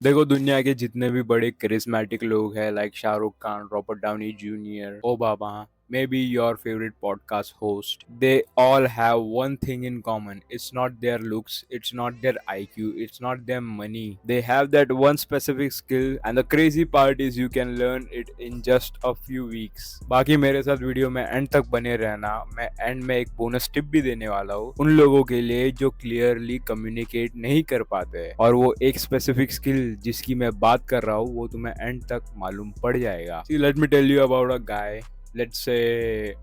देखो दुनिया के जितने भी बड़े करिस्मेटिक लोग हैं like Shahrukh Khan, Robert Downey junior, Obama, maybe your favorite podcast host, they all have one thing in common. It's not their looks, it's not their IQ, it's not their money. They have that one specific skill, and the crazy part is you can learn it in just a few weeks. बाकी मेरे साथ video में and तक बने रहना। मैं and में एक बोनस टिप भी देने वाला हूँ उन लोगों के लिए जो क्लियरली कम्युनिकेट नहीं कर पाते, और वो एक स्पेसिफिक स्किल जिसकी मैं बात कर रहा हूँ वो तुम्हें एंड तक मालूम पड़ जाएगा। Let me tell you about a guy, let's say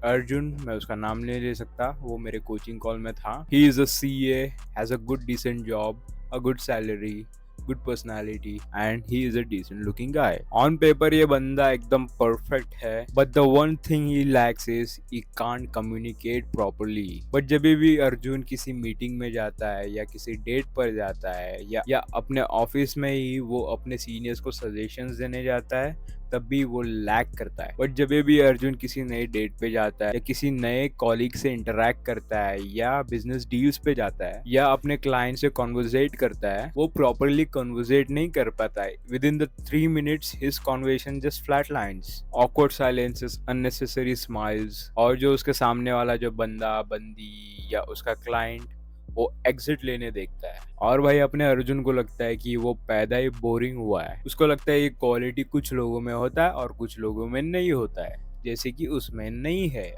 Arjun. मैं उसका नाम नहीं ले सकता, वो मेरे कोचिंग कॉल में था। He is a CA, has a good decent job, a good salary, good personality, and he is a decent looking guy. On paper ये बंदा एकदम परफेक्ट है, but the one thing he lacks is he can't communicate properly. But जब भी अर्जुन किसी meeting में जाता है या किसी डेट पर जाता है या अपने ऑफिस में ही वो अपने सीनियर्स को सजेशंस देने जाता है, तब भी वो लैक करता है। बट जब भी अर्जुन किसी नए डेट पे जाता है या किसी नए कॉलीग से इंटरेक्ट करता है या बिजनेस डील्स पे जाता है या अपने क्लाइंट से कॉन्वर्सेट करता है, वो प्रॉपरली कॉन्वर्सेट नहीं कर पाता है। With in the 3 minutes his conversation just flat lines, awkward silences, unnecessary smiles, और जो उसके सामने वाला जो बंदा बंदी या उसका क्लाइंट वो एग्जिट लेने देखता है। और भाई अपने अर्जुन को लगता है कि वो पैदा ही बोरिंग हुआ है। उसको लगता है ये क्वालिटी कुछ लोगों में होता है और कुछ लोगों में नहीं होता है, जैसे कि उसमें नहीं है,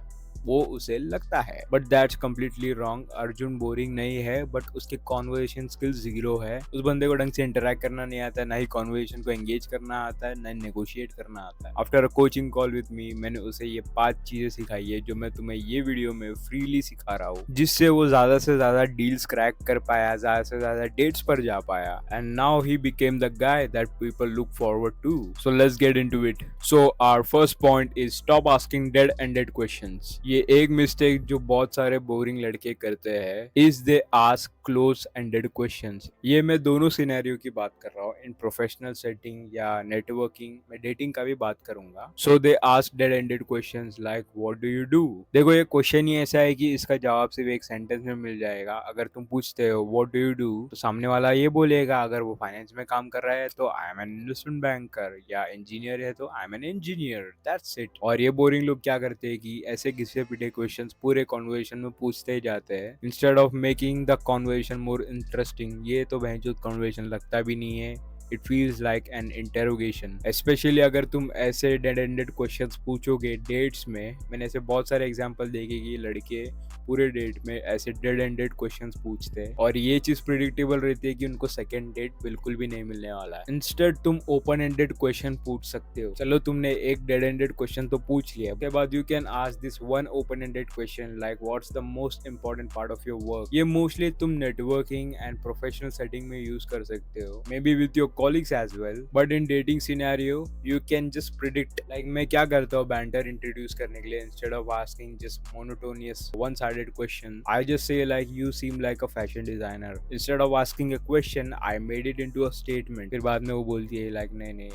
वो उसे लगता है। But that's completely wrong. Arjun boring नहीं है, बट उसके कॉन्वर्सेशन स्किल जीरो है। उस बंदे को ढंग से इंटरेक्ट करना नहीं आता है, ना ही कॉन्वर्सेशन को एंगेज करना आता है, ना ही नेगोशिएट करना आता है। After a coaching call with me, मैंने उसे ये 5 चीजें सिखाई है जो मैं तुम्हें ये वीडियो में फ्रीली सिखा रहा हूँ, जिससे वो ज्यादा से ज्यादा डील्स क्रैक कर पाया, ज्यादा से ज्यादा डेट्स पर जा पाया, and now he became the guy that people look forward to. So let's get into it. So our first point is stop asking dead ended questions. ये एक मिस्टेक जो बहुत सारे बोरिंग लड़के करते हैं is they ask close ended questions. ये मैं दोनों सिनेरियो की बात कर रहा हूँ, इन प्रोफेशनल सेटिंग या नेटवर्किंग में, डेटिंग का भी बात करूंगा। So they ask dead ended questions like what do you do. देखो ये क्वेश्चन ही ऐसा है कि इसका जवाब सिर्फ एक सेंटेंस में मिल जाएगा। अगर तुम पूछते हो व्हाट डू यू डू, तो सामने वाला ये बोलेगा, अगर वो फाइनेंस में काम कर रहा है तो I am an investment banker, या इंजीनियर है तो I am an engineer, that's it. और ये बोरिंग लोग क्या करते हैं कि ऐसे घिसे पिटे क्वेश्चंस पूरे कॉन्वर्सेशन में पूछते ही जाते हैं, instead of making the conversation more interesting. ये तो भैंचोद कॉन्वर्सेशन लगता भी नहीं है, it feels like an interrogation. Specially अगर तुम ऐसे डेड एंडेड क्वेश्चंस पूछोगे डेट्स में। मैंने ऐसे बहुत सारे एग्जांपल देखे कि लड़के पूरे डेट में ऐसे डेड एंडेड क्वेश्चंस पूछते हैं, और ये चीज प्रिडिक्टेबल रहती है कि उनको सेकंड डेट बिल्कुल भी नहीं मिलने वाला है। इंस्टेड तुम ओपन एंडेड क्वेश्चन पूछ सकते हो। चलो तुमने एक डेड एंडेड क्वेश्चन तो पूछ लिया, उसके बाद you can ask this one open ended question like what's the most important part of your work. ये मोस्टली तुम नेटवर्किंग एंड प्रोफेशनल सेटिंग में यूज कर सकते हो, may be with your colleagues as well, but in dating scenario you can just predict, like मैं क्या करता हूँ बैंटर इंट्रोड्यूस करने के लिए, instead of asking just monotonous one sided question, I just say like you seem like a fashion designer. Instead of asking a question I made it into a statement. फिर बाद में वो बोलती है like नहीं नहीं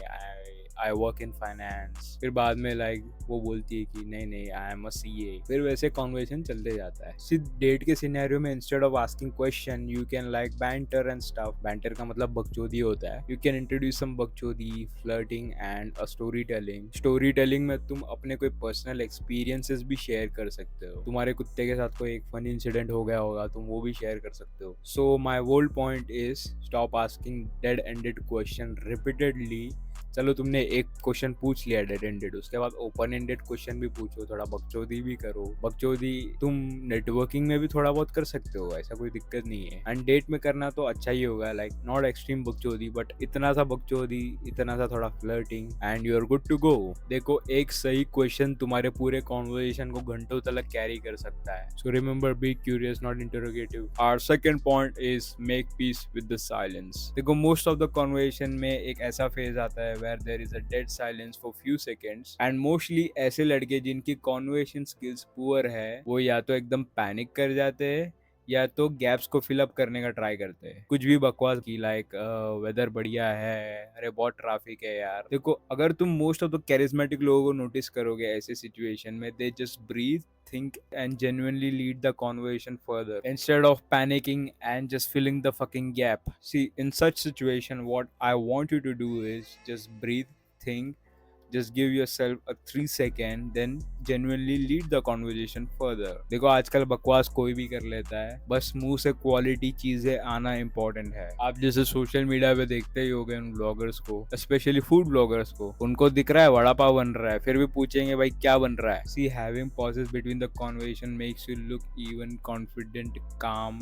आई वर्क इन फाइनेंस। फिर बाद में लाइक वो बोलती है कि नहीं नहीं आई एम अ सीए। फिर वैसे कॉन्वर्सेशन चलते जाता है। सिर्फ डेट के सिनेरियो में instead of asking question you can like banter and stuff. Banter का मतलब बकचोदी होता है। यू कैन इंट्रोड्यूस सम बकचोदी, flirting and a story telling. Story telling में तुम अपने कोई पर्सनल एक्सपीरियंसेस भी शेयर कर सकते हो। तुम्हारे कुत्ते के साथ कोई एक फनी इंसिडेंट हो गया होगा, तुम वो भी शेयर कर सकते हो। So my whole point is stop asking dead ended question repeatedly. चलो तुमने एक क्वेश्चन पूछ लिया डेड एंडेड, उसके बाद ओपन एंडेड क्वेश्चन भी पूछो, थोड़ा बकचोदी भी करो। बकचोदी तुम नेटवर्किंग में भी थोड़ा बहुत कर सकते हो, ऐसा कोई दिक्कत नहीं है। एंड डेट में करना तो अच्छा ही होगा, लाइक नॉट एक्सट्रीम बकचोदी, बट इतना सा बकचोदी, इतना सा थोड़ा flirting, and you are good to go. देखो एक सही क्वेश्चन तुम्हारे पूरे कॉन्वर्सेशन को घंटों तक कैरी कर सकता है। So remember, be curious not interrogative. Our second point is make peace with the silence. देखो मोस्ट ऑफ द कॉन्वर्सेशन में एक ऐसा फेज आता है where there is a dead silence for few seconds, and mostly ऐसे लड़के जिनकी conversation skills poor है, वो या तो एकदम पैनिक कर जाते हैं या तो गैप्स को फिल अप करने का ट्राई करते हैं, कुछ भी बकवास की, लाइक वेदर बढ़िया है, अरे बहुत ट्रैफिक है यार। देखो अगर तुम मोस्ट ऑफ द कैरिज्मेटिक लोगों को नोटिस करोगे ऐसे सिचुएशन में, they just breathe, think and genuinely lead the conversation further instead of panicking and just filling the fucking gap. See, in such situation, what I want you to do is just breathe, think, just give yourself a 3 second, then genuinely lead the conversation further. देखो आजकल बकवास कोई भी कर लेता है, बस मुंह से क्वालिटी चीजें आना इम्पोर्टेंट है। आप जैसे सोशल मीडिया पे देखते ही होगे उन ब्लॉगर्स को, स्पेशली फूड ब्लॉगर्स को, उनको दिख रहा है वड़ा पाव बन रहा है, फिर भी पूछेंगे भाई क्या बन रहा है। See, having pauses between the conversation makes you look even confident, calm,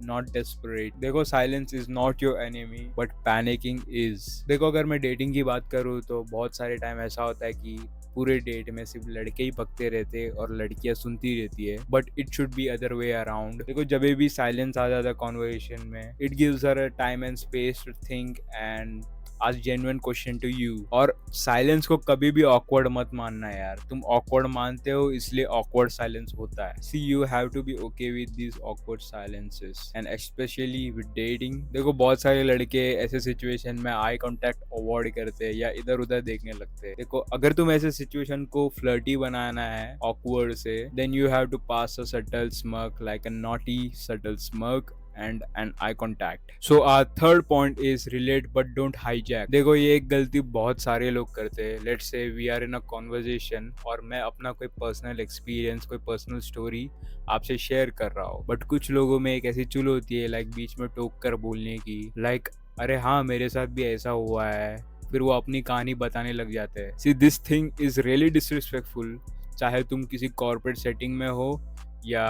not desperate. देखो, silence is not your enemy but panicking is. देखो, अगर मैं डेटिंग की बात करूँ तो बहुत सारे टाइम ऐसा होता है कि पूरे डेट में सिर्फ लड़के ही भगते रहते और लड़कियां सुनती रहती है, but it should be other way around. देखो, जब भी साइलेंस आ जाता है कॉन्वर्सेशन में, it gives her time and space to think and ask genuine question to you. और साइलेंस को कभी भी ऑकवर्ड मत मानना यार, तुम ऑकवर्ड मानते हो इसलिए ऑकवर्ड साइलेंस होता है। See, you have to be okay with these awkward silences and especially with dating. देखो, बहुत सारे लड़के ऐसे सिचुएशन में आई कांटेक्ट अवॉइड करते हैं या इधर उधर देखने लगते हैं। देखो, अगर तुम ऐसे सिचुएशन को फ्लर्टी बनाना है ऑकवर्ड से, then you have to pass a subtle smirk, like a naughty subtle smirk and an eye contact. So our third point is relate but don't hijack. देखो, ये एक गलती बहुत सारे लोग करते हैं। Let's say we are in a conversation और मैं अपना कोई पर्सनल एक्सपीरियंस, कोई पर्सनल स्टोरी आपसे शेयर कर रहा हूँ, बट कुछ लोगों में एक ऐसी चुल होती है लाइक बीच में टोक कर बोलने की, लाइक अरे हाँ मेरे साथ भी ऐसा हुआ है, फिर वो अपनी कहानी बताने लग जाते हैं। See, this thing is really disrespectful, चाहे तुम किसी कॉर्पोरेट सेटिंग में हो या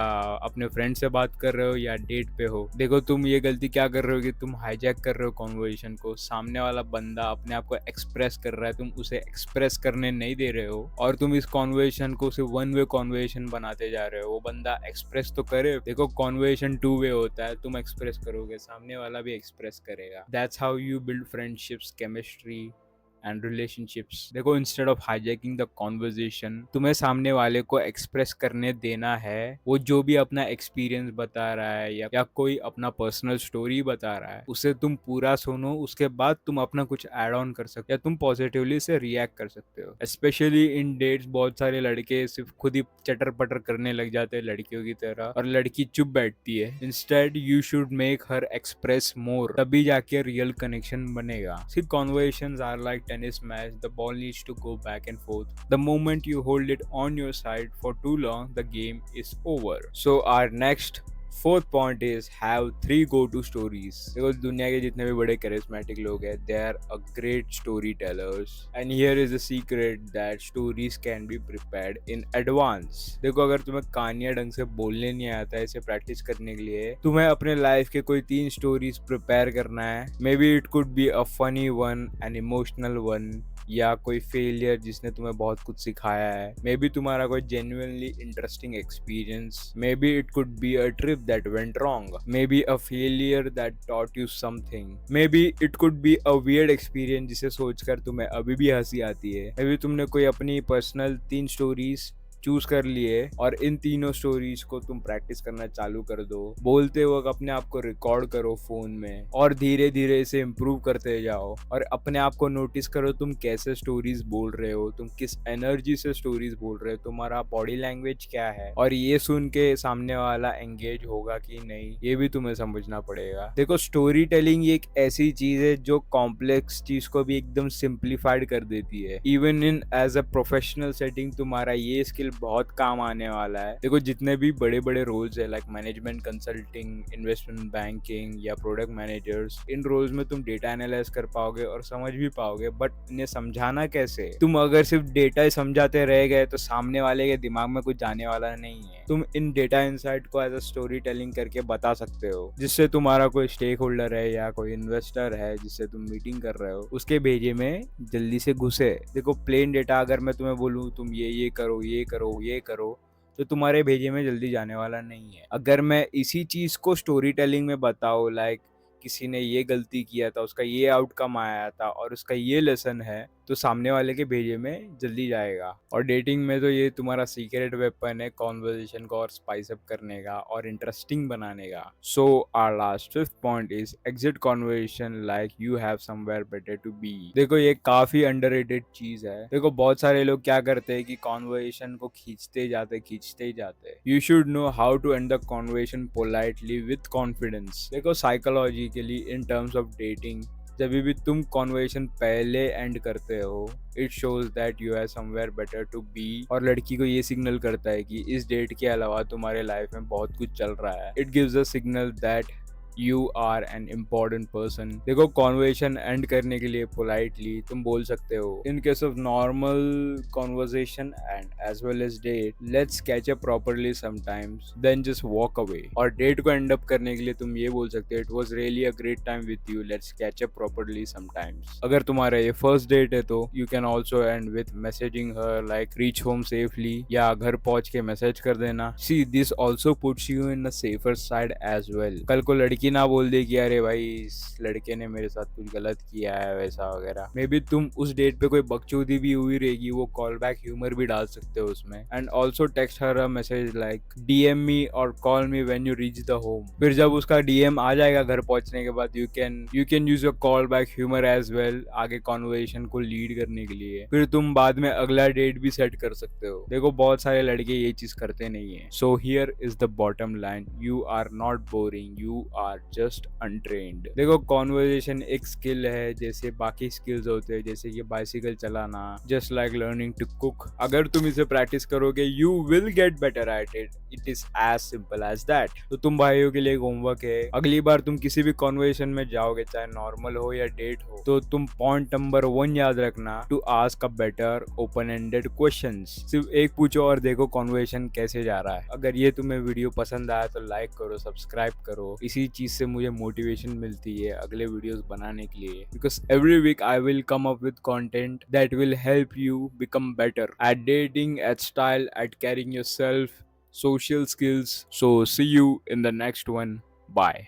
अपने फ्रेंड से बात कर रहे हो या डेट पे हो। देखो, तुम ये गलती क्या कर रहे हो कि तुम हाईजैक कर रहे हो कॉन्वर्सेशन को। सामने वाला बंदा अपने आप को एक्सप्रेस कर रहा है, तुम उसे एक्सप्रेस करने नहीं दे रहे हो और तुम इस कॉन्वर्सेशन को सिर्फ वन वे कॉन्वर्सेशन बनाते जा रहे हो। वो बंदा एक्सप्रेस तो करे। देखो, कॉन्वर्सेशन टू वे होता है, तुम एक्सप्रेस करोगे, सामने वाला भी एक्सप्रेस करेगा। That's how you build friendships, chemistry and relationships. देखो, instead of hijacking the conversation, तुम्हें सामने वाले को एक्सप्रेस करने देना है। वो जो भी अपना एक्सपीरियंस बता रहा है या कोई अपना पर्सनल स्टोरी बता रहा है, उसे तुम पूरा सुनो, उसके बाद तुम अपना कुछ ऐड ऑन कर सकते हो या तुम पॉजिटिवली से रिएक्ट कर सकते हो। स्पेशली इन डेट्स बहुत सारे लड़के सिर्फ खुद ही चटर पटर करने लग जाते हैं लड़कियों की तरह और लड़की चुप बैठती है। Instead you should make her express more, तभी जाके रियल कनेक्शन बनेगा। सिर्फ conversations are like tennis match, the ball needs to go back and forth. The moment you hold it on your side for too long, the game is over. So our next fourth point is have 3 go-to stories. देखो, दुनिया के जितने भी बड़े charismatic लोग हैं, they are a great storytellers. And here is the secret that stories can be prepared in advance. देखो, अगर तुम्हें कहानियां ढंग से बोलने नहीं आता है, इसे प्रैक्टिस करने के लिए तुम्हें अपने लाइफ के कोई 3 स्टोरीज प्रिपेयर करना है। May be it could be a funny one, an emotional one, या कोई फेलियर जिसने तुम्हें बहुत कुछ सिखाया है। मे बी तुम्हारा कोई genuinely interesting experience, may be it could be a trip that went wrong, may be a failure that taught you something, may be it could be a weird experience जिसे सोचकर तुम्हें अभी भी हंसी आती है। मे बी तुमने कोई अपनी पर्सनल 3 स्टोरीज चूज कर लिए और इन तीनों स्टोरीज को तुम प्रैक्टिस करना चालू कर दो। बोलते वक्त अपने आप को रिकॉर्ड करो फोन में और धीरे धीरे इसे इम्प्रूव करते जाओ और अपने आप को नोटिस करो तुम कैसे स्टोरीज बोल रहे हो, तुम किस एनर्जी से स्टोरीज बोल रहे हो, तुम्हारा बॉडी लैंग्वेज क्या है, और ये सुन के सामने वाला एंगेज होगा कि नहीं, ये भी तुम्हें समझना पड़ेगा। देखो, स्टोरी टेलिंग एक ऐसी चीज है जो कॉम्प्लेक्स चीज को भी एकदम सिंप्लीफाइड कर देती है। Even in as a professional setting तुम्हारा ये स्किल बहुत काम आने वाला है। देखो, जितने भी बड़े बड़े रोल्स है like management consulting, investment banking या प्रोडक्ट मैनेजर्स, इन रोल्स में तुम डेटा एनालाइज कर पाओगे और समझ भी पाओगे, बट इन्हें समझाना कैसे? तुम अगर सिर्फ डेटा ही समझाते रह गए तो सामने वाले के दिमाग में कुछ जाने वाला नहीं है। तुम इन डेटा इंसाइट को एज अ स्टोरी टेलिंग करके बता सकते हो, जिससे तुम्हारा कोई स्टेक होल्डर है या कोई इन्वेस्टर है जिससे तुम मीटिंग कर रहे हो, उसके भेजे में जल्दी से घुसे। देखो, प्लेन डेटा अगर मैं तुम्हें बोलूँ तुम ये करो, ये करो, ये करो, तो तुम्हारे भेजे में जल्दी जाने वाला नहीं है। अगर मैं इसी चीज को स्टोरी टेलिंग में बताऊं, लाइक किसी ने ये गलती किया था, उसका ये आउटकम आया था और उसका ये लेसन है, तो सामने वाले के भेजे में जल्दी जाएगा। और डेटिंग में तो ये तुम्हारा सीक्रेट वेपन है कॉन्वर्जेशन को और स्पाइस अप करने का और इंटरेस्टिंग बनाने का। So our last fifth point is exit conversation like you have somewhere better to be. देखो ये काफी अंडररेटेड चीज है। देखो बहुत सारे लोग क्या करते हैं कि कॉन्वर्जेशन को खींचते ही जाते। You should know how to end the conversation politely with confidence. देखो psychologically in terms of dating, जब भी तुम कॉन्वर्सेशन पहले एंड करते हो, it shows that you are somewhere better to be. और लड़की को ये सिग्नल करता है कि इस डेट के अलावा तुम्हारे लाइफ में बहुत कुछ चल रहा है। It gives a signal that you are an important person. देखो कॉन्वर्सेशन एंड करने के लिए पोलाइटली तुम बोल सकते हो, in case of normal conversation and as well as date, let's catch up properly sometimes then just walk away. और date को एंड अप करने के लिए तुम ये बोल सकते हो, it was really a great time with you, let's catch up properly sometimes. अगर तुम्हारा ये फर्स्ट डेट है तो you can also end with messaging her like reach home safely, या घर पहुंच के मैसेज कर देना। See this also puts you in a safer side as well. कल को लड़की ना बोल दे कि अरे भाई इस लड़के ने मेरे साथ कुछ गलत किया है वैसा वगैरह। मे बी तुम उस डेट पे कोई बकचोदी भी हुई रहेगी, वो कॉल बैक ह्यूमर भी डाल सकते हो उसमें। And also text her a message like DM me और call me when you reach the home. फिर जब उसका डीएम आ जाएगा घर पहुंचने के बाद, you can use your call back humour as well आगे कॉन्वर्सेशन को लीड करने के लिए। फिर तुम बाद में अगला डेट भी सेट कर सकते हो। देखो बहुत सारे लड़के ये चीज करते नहीं है। So here is the bottom line, you are not boring, you are just untrained. देखो कॉन्वर्सेशन एक स्किल है जैसे बाकी स्किल्स होते हैं, जैसे कि बाइसिकल चलाना, just like learning to cook. अगर तुम इसे प्रैक्टिस करोगे you will get better at it. It is as simple as that. तो तुम भाइयों के लिए होमवर्क है, अगली बार तुम किसी भी कॉन्वर्सेशन में जाओगे, चाहे नॉर्मल हो या डेट हो, तो तुम पॉइंट नंबर 1 याद रखना, to ask a better open ended questions. सिर्फ एक पूछो और देखो कॉन्वर्सेशन कैसे जा रहा है। अगर ये तुम्हें वीडियो पसंद आया तो लाइक करो, सब्सक्राइब करो। इसी चीज से मुझे मोटिवेशन मिलती है अगले वीडियोस बनाने के लिए, because every week I will come up with content that will help you become better at dating, at style, at carrying yourself, social skills. So, see you in the next one. Bye.